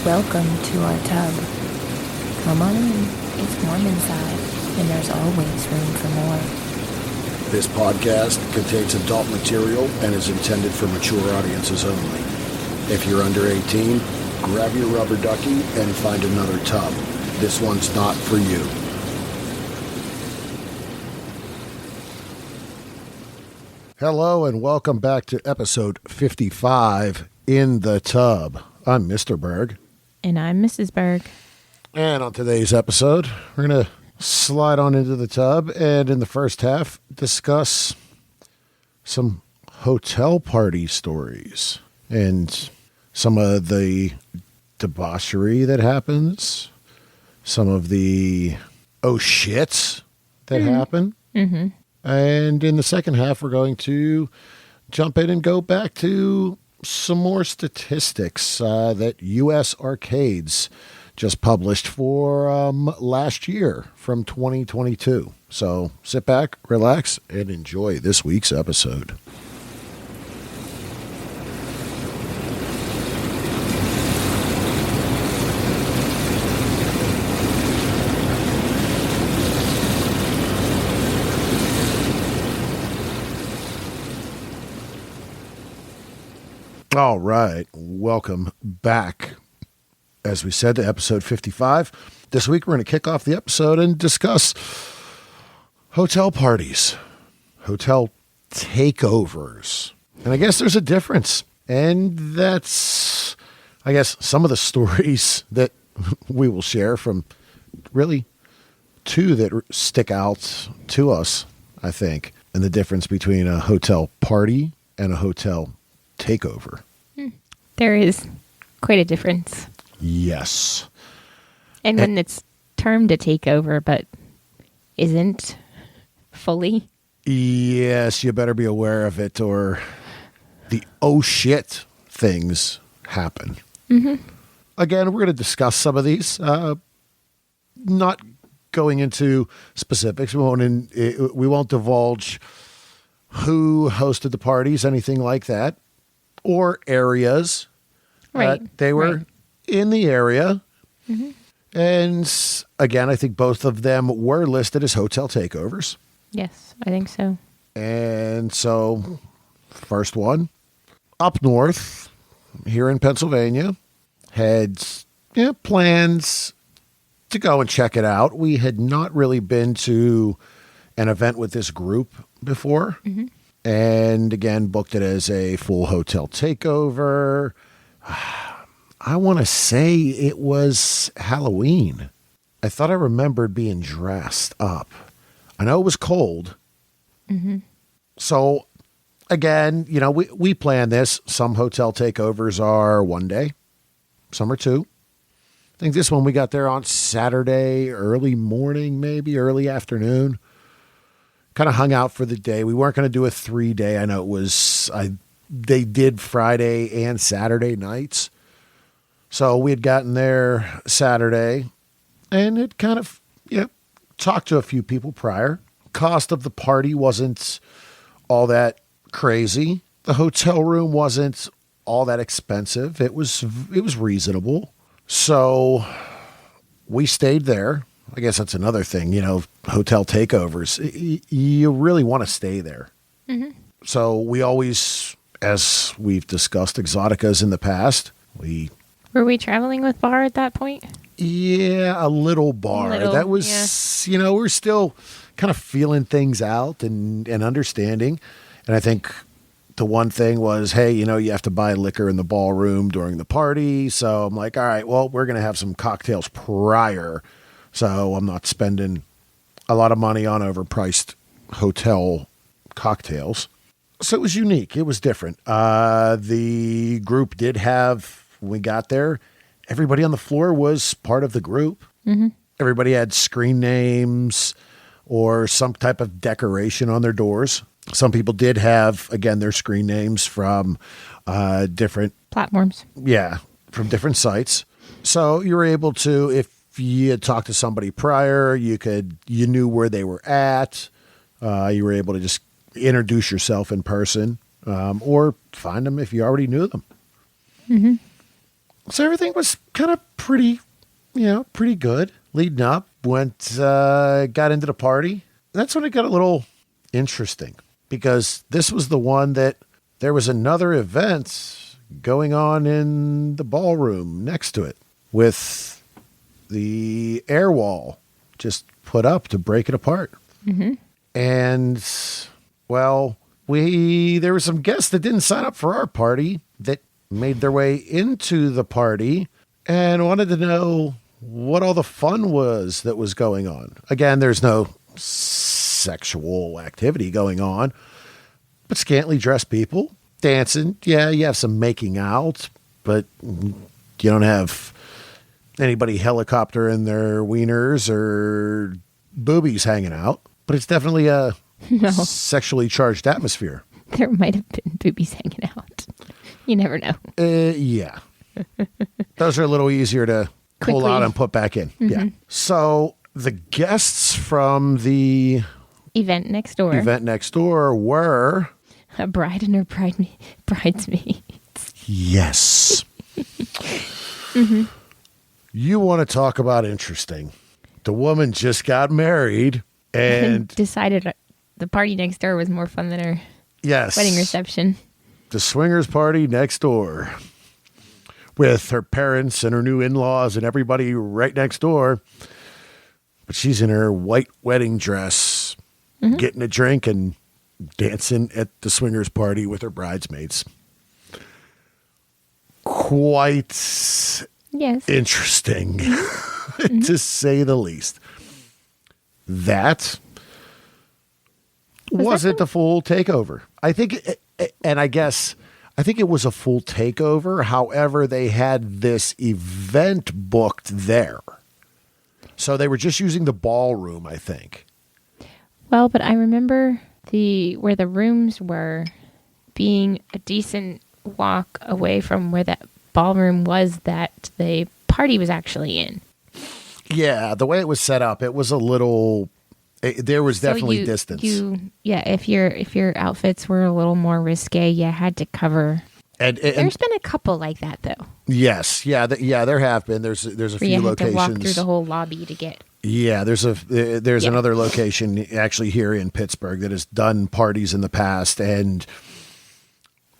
Welcome to our tub. Come on in. It's warm inside, and there's always room for more. This podcast contains adult material and is intended for mature audiences only. If you're under 18, grab your rubber ducky and find another tub. This one's not for you. Hello and welcome back to episode 55 in the tub. I'm Mr. Berg. And I'm Mrs. Berg. And on today's episode, we're going to slide on into the tub and in the first half discuss some hotel party stories and some of the debauchery that happens, some of the oh shits that happen. Mm-hmm. And in the second half, we're going to jump in and go back to some more statistics that U.S. Arcades just published for last year from 2022. So sit back, relax, and enjoy this week's episode. All right, welcome back. As we said, to episode 55. This week, we're going to kick off the episode and discuss hotel parties, hotel takeovers. And I guess there's a difference. And that's, I guess, some of the stories that we will share from really two that stick out to us, I think, and the difference between a hotel party and a hotel takeover. There is quite a difference. Yes. And when it's termed a takeover, but isn't fully. Yes, you better be aware of it or the oh shit things happen. Mm-hmm. Again, we're going to discuss some of these. Not going into specifics. We won't divulge who hosted the parties, anything like that, or areas. Right. They were in the area. Mm-hmm. And again, I think both of them were listed as hotel takeovers. Yes, I think so. And so, first one, up north, here in Pennsylvania, had plans to go and check it out. We had not really been to an event with this group before. Mm-hmm. And again, booked it as a full hotel takeover. I want to say it was Halloween. I thought I remembered being dressed up. I know it was cold. Mm-hmm. So again, we plan this. Some hotel takeovers are one day. Some are two. I think this one we got there on Saturday, early morning, maybe early afternoon. Kind of hung out for the day. We weren't going to do a 3-day. I know it was, they did Friday and Saturday nights. So we had gotten there Saturday and it kind of, talked to a few people prior. Cost of the party wasn't all that crazy. The hotel room wasn't all that expensive. It was reasonable. So we stayed there. I guess that's another thing, hotel takeovers. You really want to stay there. Mm-hmm. So we always, as we've discussed Exoticas in the past, Were we traveling with bar at that point? Yeah, a little bar. That was, we're still kind of feeling things out and understanding. And I think the one thing was, hey, you have to buy liquor in the ballroom during the party. So I'm like, all right, well, we're going to have some cocktails prior. So I'm not spending a lot of money on overpriced hotel cocktails. So it was unique. It was different. The group did have, when we got there, everybody on the floor was part of the group. Mm-hmm. Everybody had screen names or some type of decoration on their doors. Some people did have, again, their screen names from different platforms. Yeah, from different sites. So you were able to, if you had talked to somebody prior, you knew where they were at. You were able to just introduce yourself in person or find them if you already knew them. Mm-hmm. So everything was kind of pretty, pretty good leading up. Got into the party. That's when it got a little interesting because this was the one that there was another event going on in the ballroom next to it with the air wall just put up to break it apart. Mm-hmm. And, well, there were some guests that didn't sign up for our party that made their way into the party and wanted to know what all the fun was that was going on. Again, there's no sexual activity going on, but scantily dressed people dancing. Yeah, you have some making out, but you don't have anybody helicoptering their wieners or boobies hanging out. But it's definitely a sexually charged atmosphere. There might have been boobies hanging out. You never know. Yeah. Those are a little easier to pull out and put back in. Mm-hmm. Yeah. So the guests from the event next door were a bride and her bridesmaids. Yes. Mm-hmm. You want to talk about interesting. The woman just got married and decided the party next door was more fun than her wedding reception. The swingers party next door with her parents and her new in-laws and everybody right next door. But she's in her white wedding dress, getting a drink and dancing at the swingers party with her bridesmaids. Quite interesting, to say the least. That wasn't the full takeover. I think, I think it was a full takeover. However, they had this event booked there. So they were just using the ballroom, I think. Well, but I remember where the rooms were being a decent walk away from where that ballroom was that the party was actually in. Yeah, the way it was set up, it was a little. There was definitely distance. If your outfits were a little more risque, you had to cover. And there's been a couple like that, though. Yes, there have been. There's a few locations. You had to walk through the whole lobby to get. Yeah, there's another location actually here in Pittsburgh that has done parties in the past, and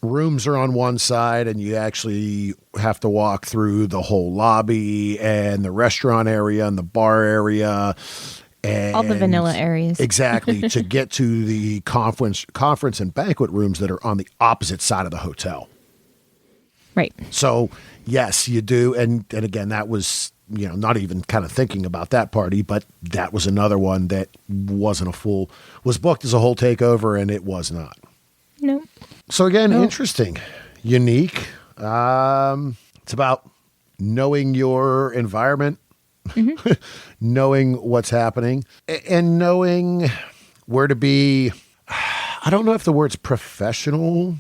rooms are on one side, and you actually have to walk through the whole lobby and the restaurant area and the bar area. And all the vanilla areas. Exactly, to get to the conference and banquet rooms that are on the opposite side of the hotel. Right. So, yes, you do. And again, that was, not even kind of thinking about that party, but that was another one that was booked as a whole takeover, and it was not. No. So, again, interesting, unique. It's about knowing your environment, knowing what's happening, and knowing where to be. I don't know if the word's professional,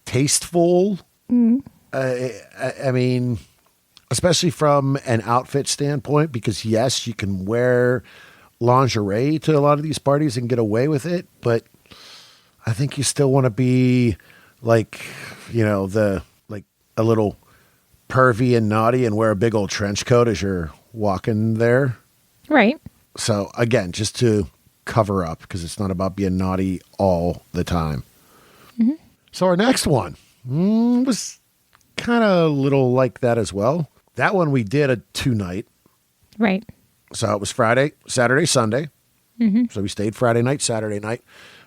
tasteful. I mean, especially from an outfit standpoint, because yes, you can wear lingerie to a lot of these parties and get away with it, but I think you still want to be like, a little pervy and naughty and wear a big old trench coat as you're walking there. Right. So again, just to cover up, because it's not about being naughty all the time. Mm-hmm. So our next one was kind of a little like that as well. That one we did a 2-night. Right. So it was Friday, Saturday, Sunday. Mm-hmm. So we stayed Friday night, Saturday night.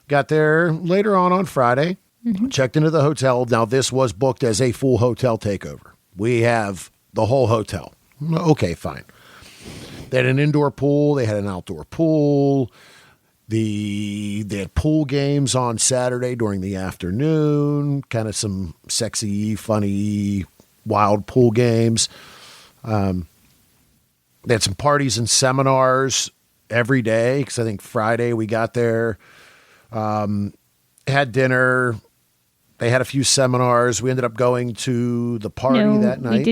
Got there later on Friday. Mm-hmm. Checked into the hotel. Now this was booked as a full hotel takeover. We have the whole hotel. Okay, fine. They had an indoor pool. They had an outdoor pool. They had pool games on Saturday during the afternoon. Kind of some sexy, funny, wild pool games. They had some parties and seminars every day, because I think Friday we got there, had dinner. They had a few seminars. We ended up going to the party that night.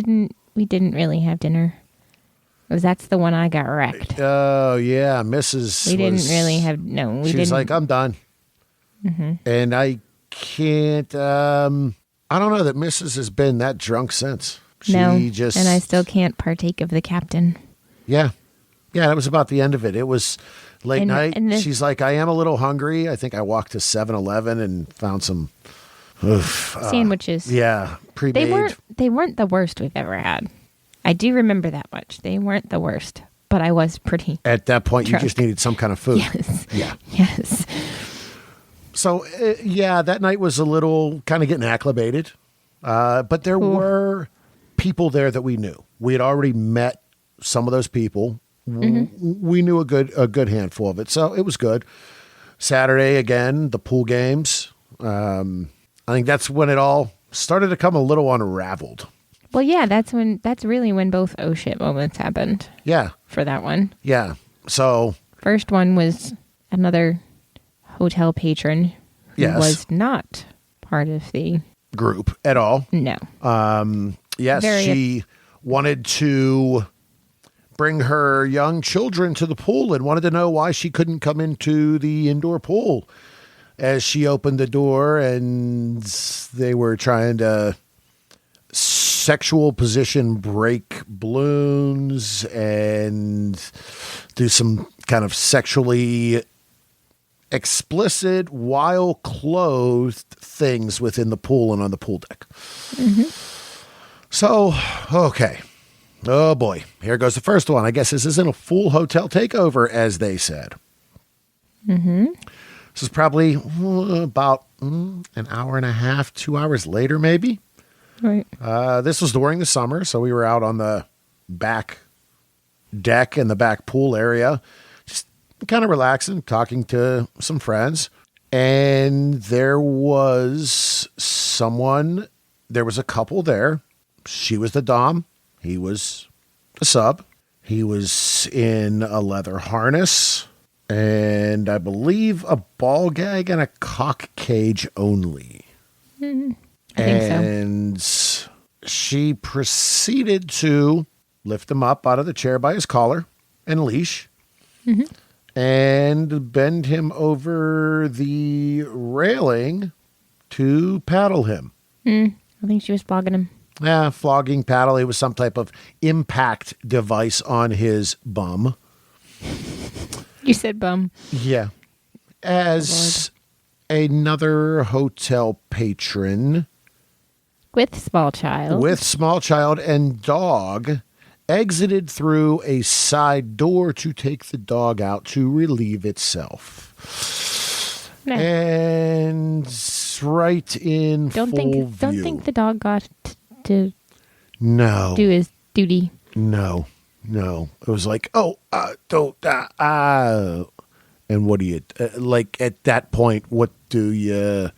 We didn't really have dinner. That's the one I got wrecked. Oh, yeah. Mrs. We didn't really have, she was like, I'm done. Mm-hmm. And I can't, I I don't know that Mrs. has been that drunk since. No, just, and I still can't partake of the captain. Yeah. Yeah, that was about the end of it. It was late night. And She's like, I am a little hungry. I think I walked to 7-Eleven and found some sandwiches. Yeah, pre-made. They weren't the worst we've ever had. I do remember that much. They weren't the worst, but I was pretty At that point, drunk. you just needed some kind of food. Yes. Yeah. Yes. So, that night was a little kind of getting acclimated. But there were people there that we knew. We had already met some of those people. Mm-hmm. We knew a good handful of it. So it was good. Saturday, again, the pool games. I think that's when it all started to come a little unraveled. Well, yeah, that's really when both oh shit moments happened. Yeah. For that one. Yeah. So. First one was another hotel patron who was not part of the group at all. No. Yes, she wanted to bring her young children to the pool and wanted to know why she couldn't come into the indoor pool. As she opened the door and they were trying to sexual position break balloons and do some kind of sexually explicit while clothed things within the pool and on the pool deck. Mm-hmm. So, okay. Oh boy, here goes the first one. I guess this isn't a full hotel takeover, as they said. Mm-hmm. This is probably about an hour and a half, 2 hours later, maybe. Right. This was during the summer, so we were out on the back deck in the back pool area, just kind of relaxing, talking to some friends. And there was a couple there. She was the dom. He was the sub. He was in a leather harness and I believe a ball gag and a cock cage only. I think so. She proceeded to lift him up out of the chair by his collar and leash and bend him over the railing to paddle him. I think she was flogging him. Yeah, flogging, paddle. It was some type of impact device on his bum. You said bum. Yeah. As another hotel patron with small child and dog exited through a side door to take the dog out to relieve itself. No. And right in full view. Don't think the dog got to do his duty. No. It was like, don't, and what do you, like at that point, what do you,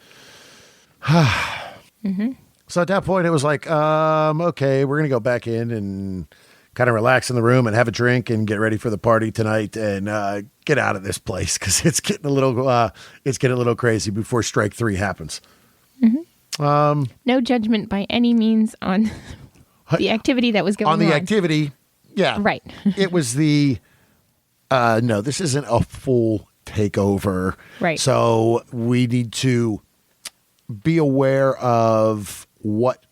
So at that point it was like, okay, we're going to go back in and kind of relax in the room and have a drink and get ready for the party tonight and get out of this place because it's getting a little crazy before strike 3 happens. No judgment by any means on the activity that was going on. On the activity, yeah. Right. It was the, no, this isn't a full takeover. Right. So we need to be aware of what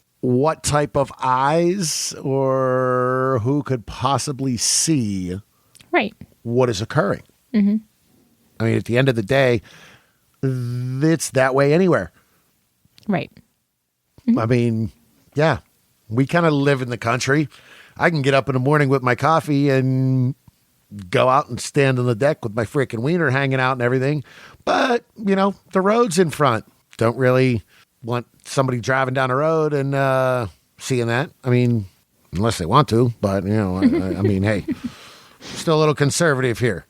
type of eyes or who could possibly see what is occurring. I mean, at the end of the day, it's that way anywhere. Right. I mean, yeah, we kind of live in the country. I can get up in the morning with my coffee and go out and stand on the deck with my freaking wiener hanging out and everything. But, the road's in front. Don't really want somebody driving down the road and seeing that. I mean, unless they want to, but, I mean, hey, still a little conservative here.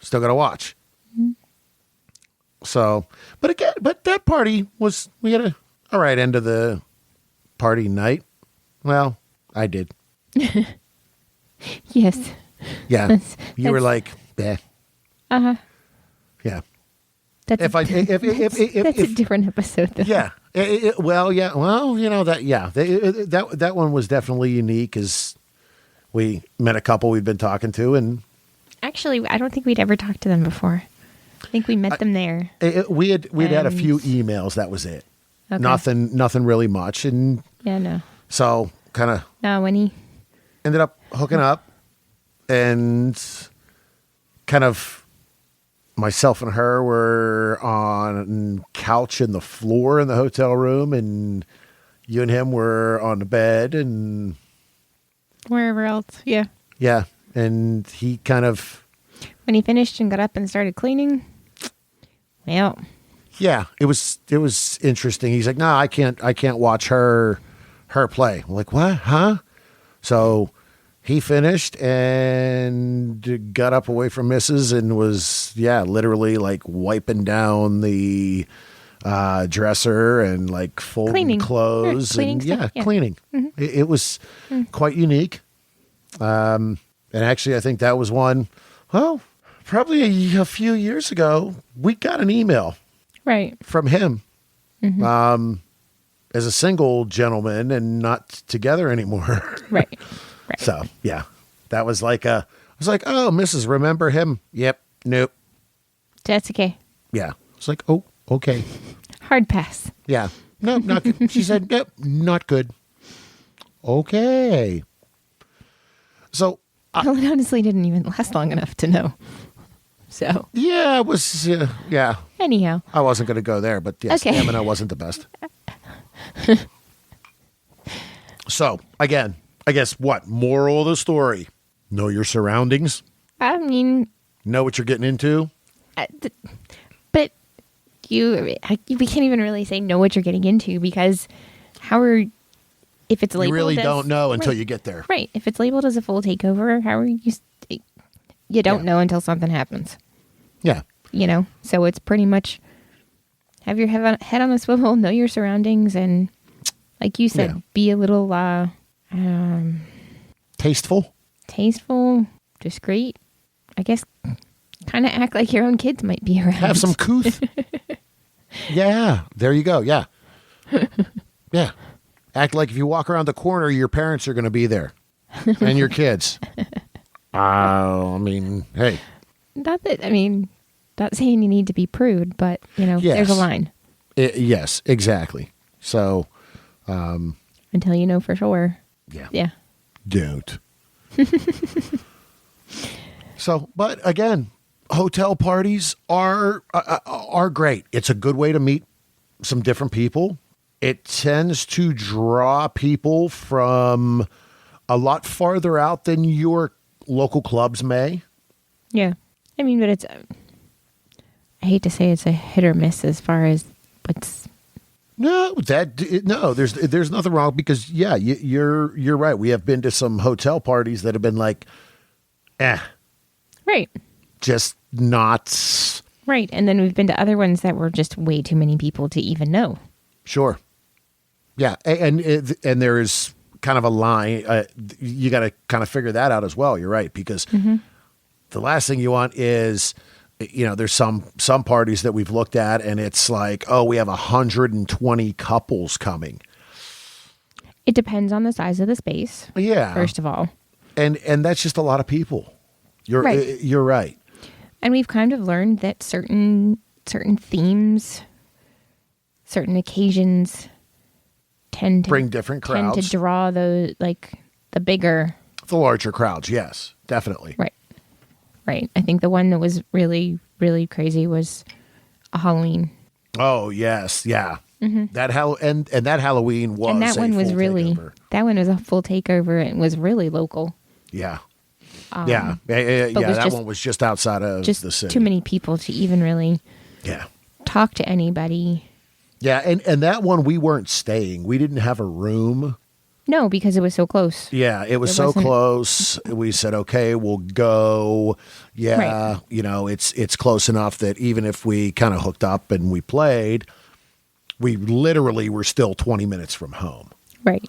Still got to watch. So, but that party was, we had a all right end of the party night. Well, I did. Yes. Yeah. You were like, eh. Uh-huh. Yeah. That's a different episode, though. Yeah. Well, that one was definitely unique as we met a couple we'd been talking to. And actually, I don't think we'd ever talked to them before. I think we met them there. We'd had a few emails. That was it. Okay. Nothing really much. And Yeah, no. so kind of No, when he... ended up hooking up, and kind of myself and her were on couch in the floor in the hotel room, and you and him were on the bed, and Wherever else, yeah. yeah, and he kind of... When he finished and got up and started cleaning, well... Yeah, it was interesting. He's like, "No, I can't watch her play." I'm like, "What? Huh?" So he finished and got up away from Mrs. and was, literally like wiping down the dresser and like folding Cleaning. clothes Cleaning and stuff, yeah. cleaning. Mm-hmm. It was quite unique. And actually, I think that was one. Well, probably a few years ago, we got an email. Right. From him, as a single gentleman and not together anymore. Right. So yeah, that was like I was like, "Oh, Mrs. Remember him?" Yep. Nope. That's okay. Yeah. It's like, "Oh, okay." Hard pass. Yeah. No, not good. She said, "Yep, not good." Okay. So Well, it honestly didn't even last long enough to know. So yeah, it was yeah. anyhow, I wasn't going to go there, but yes, Okay. stamina wasn't the best. So again, I guess what moral of the story? Know your surroundings. I mean, Know what you're getting into. but we can't even really say know what you're getting into, because if it's labeled You really as, don't know until right, you get there. right. If it's labeled as a full takeover, how are you don't know until something happens. Yeah. So it's pretty much have your head on a swivel, know your surroundings, and like you said, be a little Tasteful. tasteful, discreet. I guess kind of act like your own kids might be around. Have some couth. Yeah. There you go. Yeah. Yeah. Act like if you walk around the corner, your parents are going to be there and your kids. I mean, hey. Not saying you need to be prude, but Yes. there's a line. Yes, exactly. So, Until you know for sure. yeah. Yeah. Don't. So, but again, hotel parties are great. It's a good way to meet some different people. It tends to draw people from a lot farther out than your local clubs may. Yeah. I mean, but it's, I hate to say it's a hit or miss as far as what's. No, there's nothing wrong, because you're right. We have been to some hotel parties that have been like, Right. just not. Right. And then we've been to other ones that were just way too many people to even know. Sure. Yeah. And there is kind of a line. You got to kind of figure that out as well. You're right. Because the last thing you want is, there's some parties that we've looked at and it's like, oh, we have 120 couples coming. It depends on the size of the space. Yeah. First of all. And that's just a lot of people. You're right. And we've kind of learned that certain themes, certain occasions tend to Bring different crowds. Tend to draw the larger crowds. Yes, definitely. Right. I think the one that was really, really crazy was a Halloween. Oh yes, yeah. Mm-hmm. That that Halloween was, and that one was really takeover. That one was a full takeover and was really local. Yeah. That That one was just outside of just the city. Too many people to even really talk to anybody. Yeah, and that one we weren't staying. We didn't have a room. No, because it was so close. Yeah, it was so close. We said, okay, we'll go. Yeah, Right. It's close enough that even if we kind of hooked up and we played, we literally were still 20 minutes from home. Right.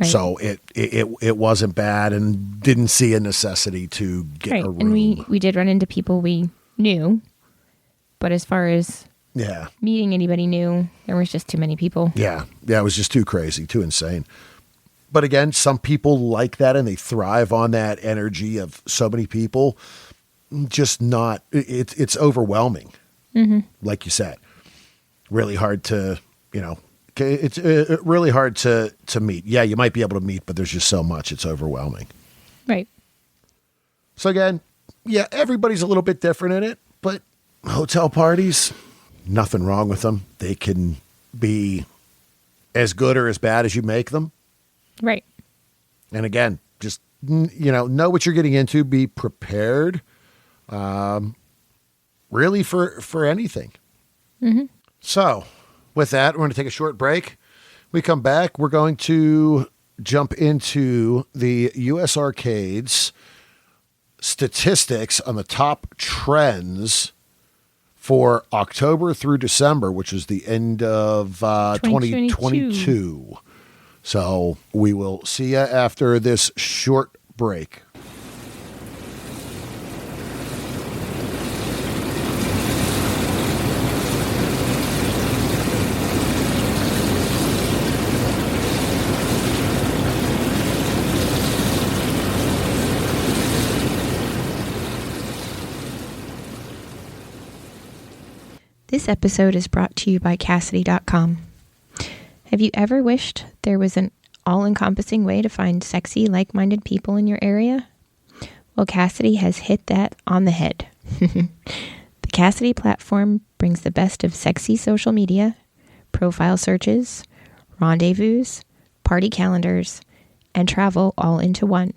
So it wasn't bad, and didn't see a necessity to get a room. And we did run into people we knew, but as far as meeting anybody new, there was just too many people. Yeah, it was just too crazy, too insane. But again, some people like that and they thrive on that energy of so many people. Just not, it's overwhelming. Mm-hmm. Like you said, really hard to it's really hard to meet. Yeah, you might be able to meet, but there's just so much. It's overwhelming. Right. So again, yeah, everybody's a little bit different in it, but hotel parties, nothing wrong with them. They can be as good or as bad as you make them. Right. And again, just, know what you're getting into. Be prepared, really for anything. Mm-hmm. So with that, we're going to take a short break. We come back. We're going to jump into the U.S. arcades statistics on the top trends for October through December, which is the end of 2022. So we will see you after this short break. This episode is brought to you by Cassidy.com. Have you ever wished there was an all-encompassing way to find sexy, like-minded people in your area? Well, Cassidy has hit that on the head. The Cassidy platform brings the best of sexy social media, profile searches, rendezvous, party calendars, and travel all into one.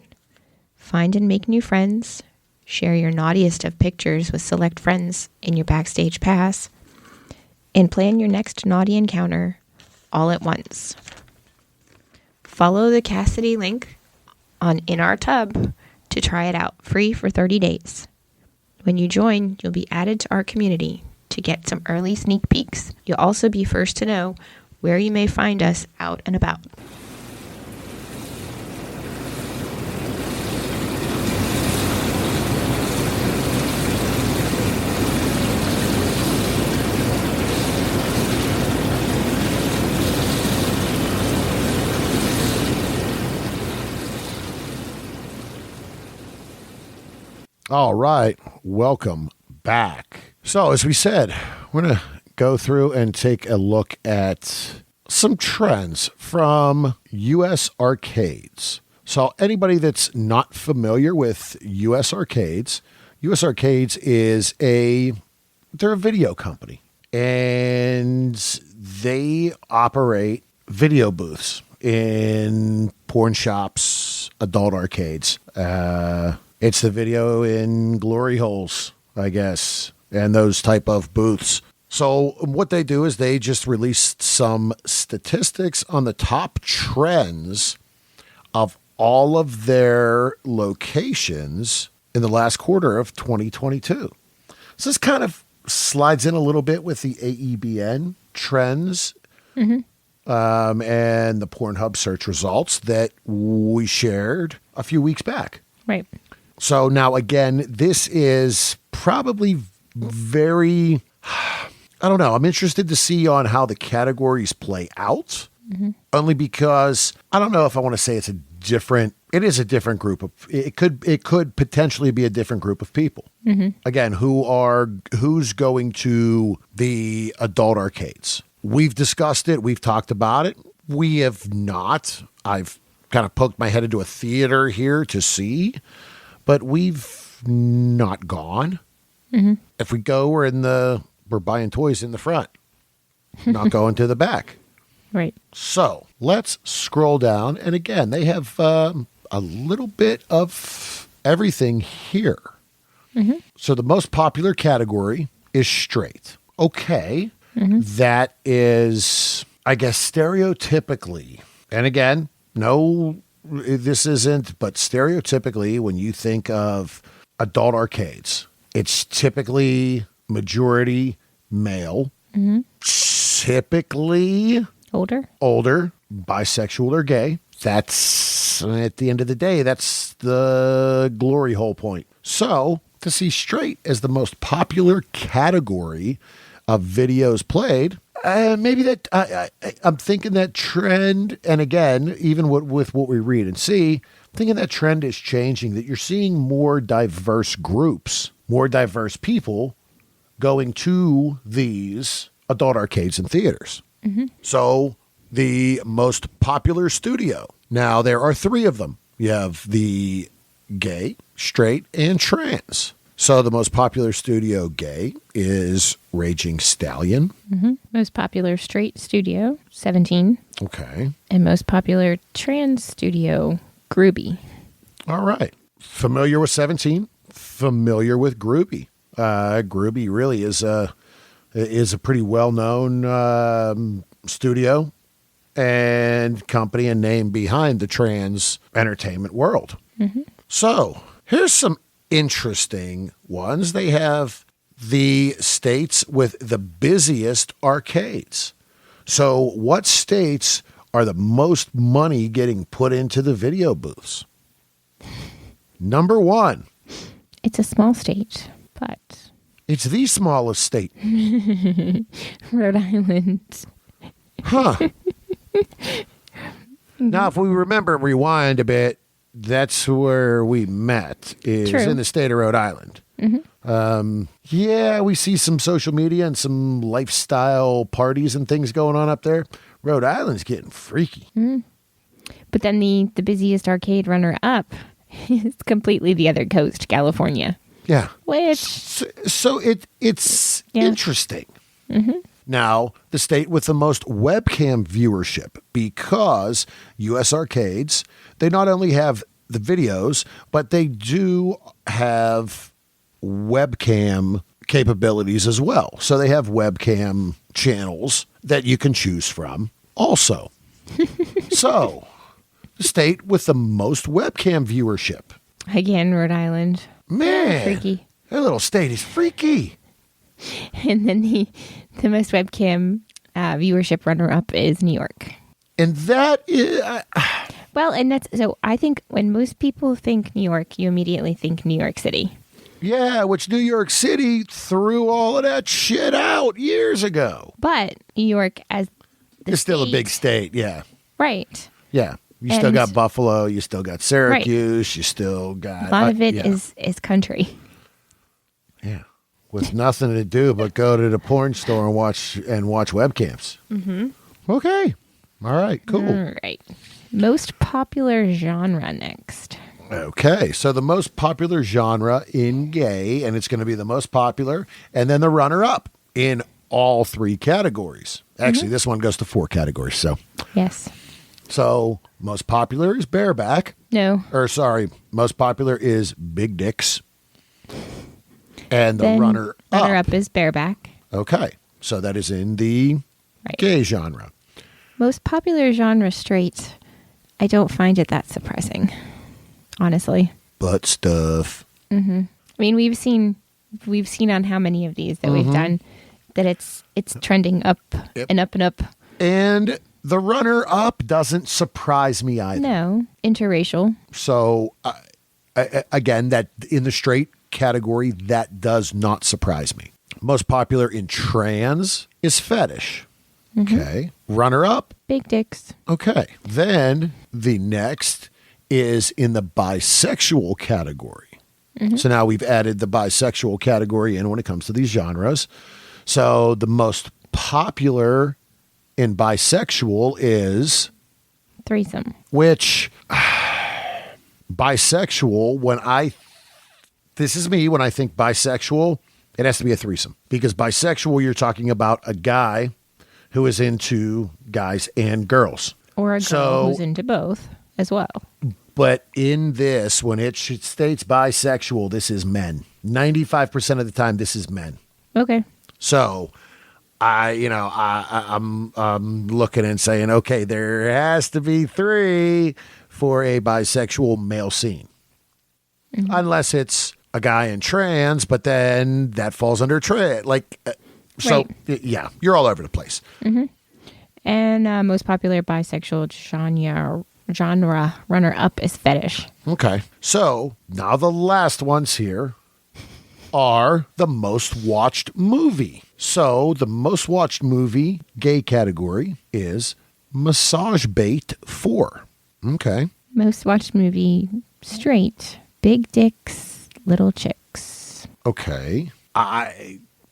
Find and make new friends, share your naughtiest of pictures with select friends in your Backstage Pass, and plan your next naughty encounter all at once. Follow the Cassidy link in our tub to try it out free for 30 days. When you join, you'll be added to our community to get some early sneak peeks. You'll also be first to know where you may find us out and about. All right. Welcome back. So as we said, we're going to go through and take a look at some trends from U.S. arcades. So anybody that's not familiar with U.S. arcades is they're a video company, and they operate video booths in porn shops, adult arcades. It's the video in glory holes, I guess, and those type of booths. So what they do is they just released some statistics on the top trends of all of their locations in the last quarter of 2022. So this kind of slides in a little bit with the AEBN trends and the Pornhub search results that we shared a few weeks back. Right. So now, again, this is probably very, I don't know. I'm interested to see on how the categories play out, only because I don't know if I want to say it is a different group of, it could potentially be a different group of people. Again, who's going to the adult arcades. We've discussed it. We've talked about it. We have not. I've kind of poked my head into a theater here to see. But we've not gone. If we go, we're buying toys in the front, not going to the back. Right. So let's scroll down. And again, they have a little bit of everything here. So the most popular category is straight. Okay. That is, I guess, stereotypically. And again, no, this isn't, but stereotypically, when you think of adult arcades, it's typically majority male, typically older, bisexual or gay. That's, at the end of the day, that's the glory hole point. So to see straight as the most popular category of videos played, maybe that I'm thinking that trend, and again, even with what we read and see, I'm thinking that trend is changing, that you're seeing more diverse groups, more diverse people going to these adult arcades and theaters. So the most popular studio. Now, there are three of them. You have the gay, straight, and trans. So the most popular studio gay is Raging Stallion. Most popular straight studio, 17. Okay. And most popular trans studio, Groovy. All right. Familiar with 17? Familiar with Groovy. Groovy really is a pretty well-known studio and company and name behind the trans entertainment world. So here's some interesting ones. They have the states with the busiest arcades. So what states are the most money getting put into the video booths? Number 1. It's a small state, but It's the smallest state. Rhode Island. Huh. Now, if we remember, rewind a bit, that's where we met, is True. in the state of Rhode Island. Yeah, we see some social media and some lifestyle parties and things going on up there. Rhode Island's getting freaky. But then the busiest arcade runner-up is completely the other coast, California. Yeah. Which, So it's Yeah. interesting. Now, the state with the most webcam viewership, because U.S. arcades, they not only have the videos, but they do have webcam capabilities as well. So they have webcam channels that you can choose from also. So, the state with the most webcam viewership. again, Rhode Island. Man, Freaky. that little state is freaky. And then the most webcam viewership runner-up is New York. And that is... Well, and that's, so I think when most people think New York, you immediately think New York City. Yeah, which New York City threw all of that shit out years ago. But New York as the It's still a state- big state, yeah. Right. Yeah. You still And- got Buffalo, you still got Syracuse, you still got... A lot of it yeah. is country. Yeah. With nothing to do but go to the porn store and watch webcams. Okay. All right, cool. All right. Most popular genre next. Okay, so the most popular genre in gay, and it's going to be the most popular, and then the runner-up in all three categories. Actually, this one goes to 4 categories. Yes. So most popular is bareback. No. Or sorry, most popular is big dicks. And the Then runner-up. is bareback. Okay, so that is in the Right. gay genre. Most popular genre straight. I don't find it that surprising, honestly. Butt stuff. I mean, we've seen on how many of these that we've done that it's trending up Yep. and up and up. And the runner-up doesn't surprise me either. No, interracial. So, again, that in the straight category, that does not surprise me. Most popular in trans is fetish. Okay. Runner-up. Big dicks. Okay. Then the next is in the bisexual category. So now we've added the bisexual category in when it comes to these genres. So the most popular in bisexual is, Threesome. which bisexual, this is me, when I think bisexual, it has to be a threesome. Because bisexual, you're talking about a guy who is into guys and girls. Or a girl So- who's into both as well. But in this, when it states bisexual, this is men. 95% of the time, this is men. Okay. So I'm looking and saying, okay, there has to be 3 for a bisexual male scene. Unless it's a guy in trans, but then that falls under trans. So, yeah, you're all over the place. And most popular bisexual genre runner-up is fetish. Okay. So now the last ones here are the most watched movie. So the most watched movie gay category is Massage Bait 4. Okay. Most watched movie straight. Big dicks, little chicks. Okay.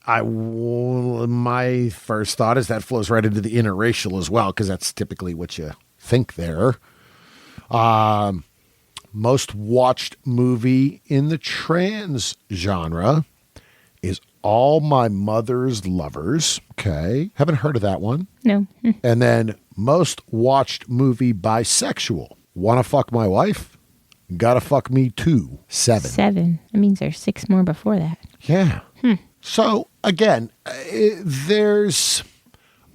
My first thought is that flows right into the interracial as well, because that's typically what you think there. Most watched movie in the trans genre is All My Mother's Lovers. Okay. Haven't heard of that one. No. And then most watched movie bisexual. Wanna Fuck My Wife? Gotta Fuck Me Too. 7. 7. That means there's 6 more before that. Yeah. So again, there's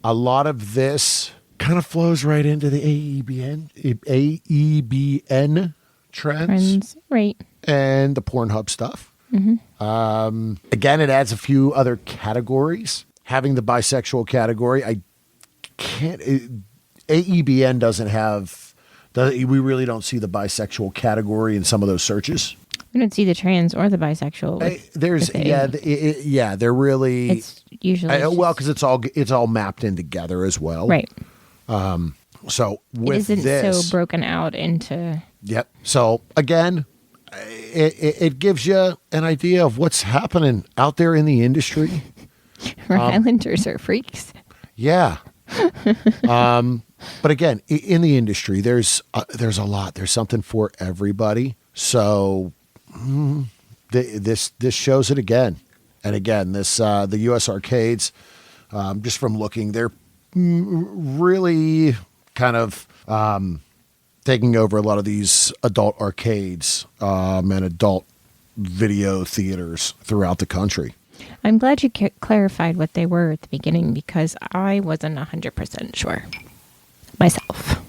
a lot of this kind of flows right into the AEBN trends. Right. And the Pornhub stuff. Again, it adds a few other categories. Having the bisexual category, I can't. AEBN doesn't have. We really don't see the bisexual category in some of those searches. We don't see the trans or the bisexual. They're really. It's usually because it's all mapped in together as well, right. So with it isn't this, so broken out into. Yep. So again, it gives you an idea of what's happening out there in the industry. Rhode Islanders are freaks. Yeah. But again, in the industry, there's a lot. There's something for everybody. So this shows it again and again. This the U.S. arcades, just from looking, they're really kind of taking over a lot of these adult arcades and adult video theaters throughout the country. I'm glad you clarified what they were at the beginning, because I wasn't 100% sure myself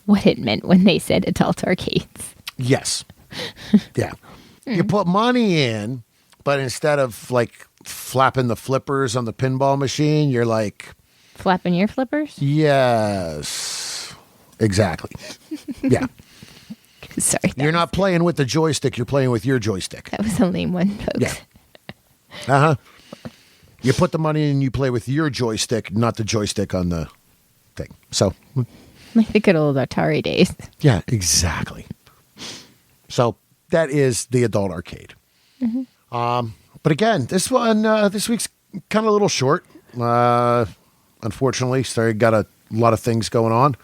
what it meant when they said adult arcades. Yes. Yeah. You put money in, but instead of like flapping the flippers on the pinball machine, you're like... Flapping your flippers? Yes. Exactly. Yeah. Sorry. You're not playing with the joystick, you're playing with your joystick. That was a lame one, folks. Yeah. Uh-huh. You put the money in, you play with your joystick, not the joystick on the thing. So... Like the good old Atari days. Yeah, exactly. So that is the adult arcade. But again, this week's kind of a little short. Unfortunately, so got a lot of things going on.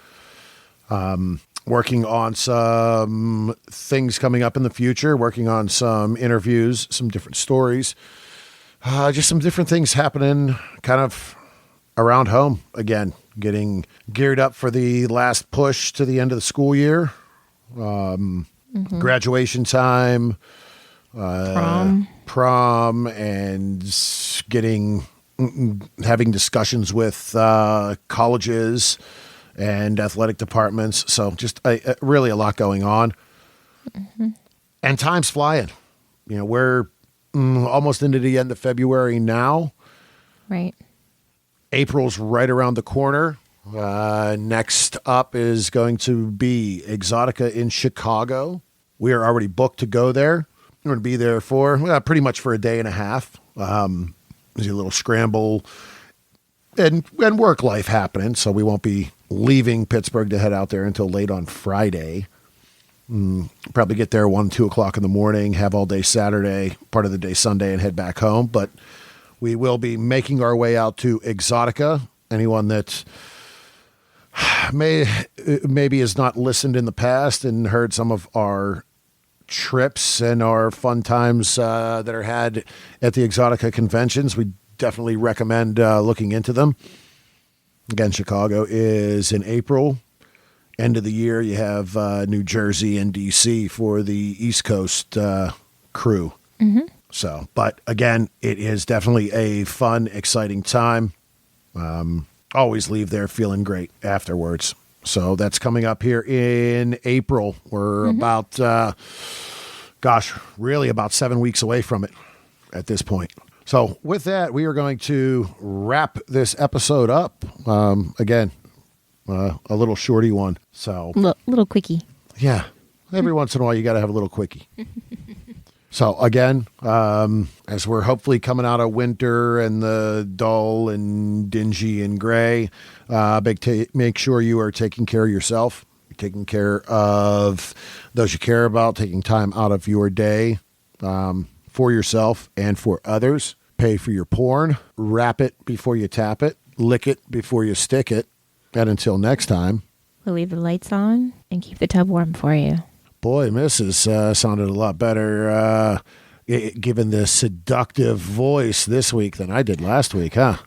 Working on some things coming up in the future, working on some interviews, some different stories, just some different things happening kind of around home. Again, getting geared up for the last push to the end of the school year. Graduation time, prom, and having discussions with colleges and athletic departments. So just really a lot going on. And time's flying. You know, we're almost into the end of February now. Right. April's right around the corner. Next up is going to be Exotica in Chicago. We are already booked to go there. We're going to be there for pretty much for a day and a half. There's a little scramble and work life happening, so we won't be leaving Pittsburgh to head out there until late on Friday. Probably get there 1, 2 o'clock in the morning, have all day Saturday, part of the day Sunday, and head back home. But we will be making our way out to Exotica. Anyone that maybe has not listened in the past and heard some of our trips and our fun times that are had at the Exotica conventions, we definitely recommend looking into them. Again, Chicago is in April. End of the year, you have New Jersey and DC for the East Coast crew. So, but again, it is definitely a fun, exciting time. Always leave there feeling great afterwards. So that's coming up here in April. We're about, really about 7 weeks away from it at this point. So with that, we are going to wrap this episode up. Again, a little shorty one. So little quickie. Yeah. Every once in a while, you got to have a little quickie. So again, as we're hopefully coming out of winter and the dull and dingy and gray, make sure you are taking care of yourself, taking care of those you care about, taking time out of your day for yourself and for others. pay for your porn, wrap it before you tap it, lick it before you stick it. And until next time, we'll leave the lights on and keep the tub warm for you. Boy, Mrs. Sounded a lot better given the seductive voice this week than I did last week, huh?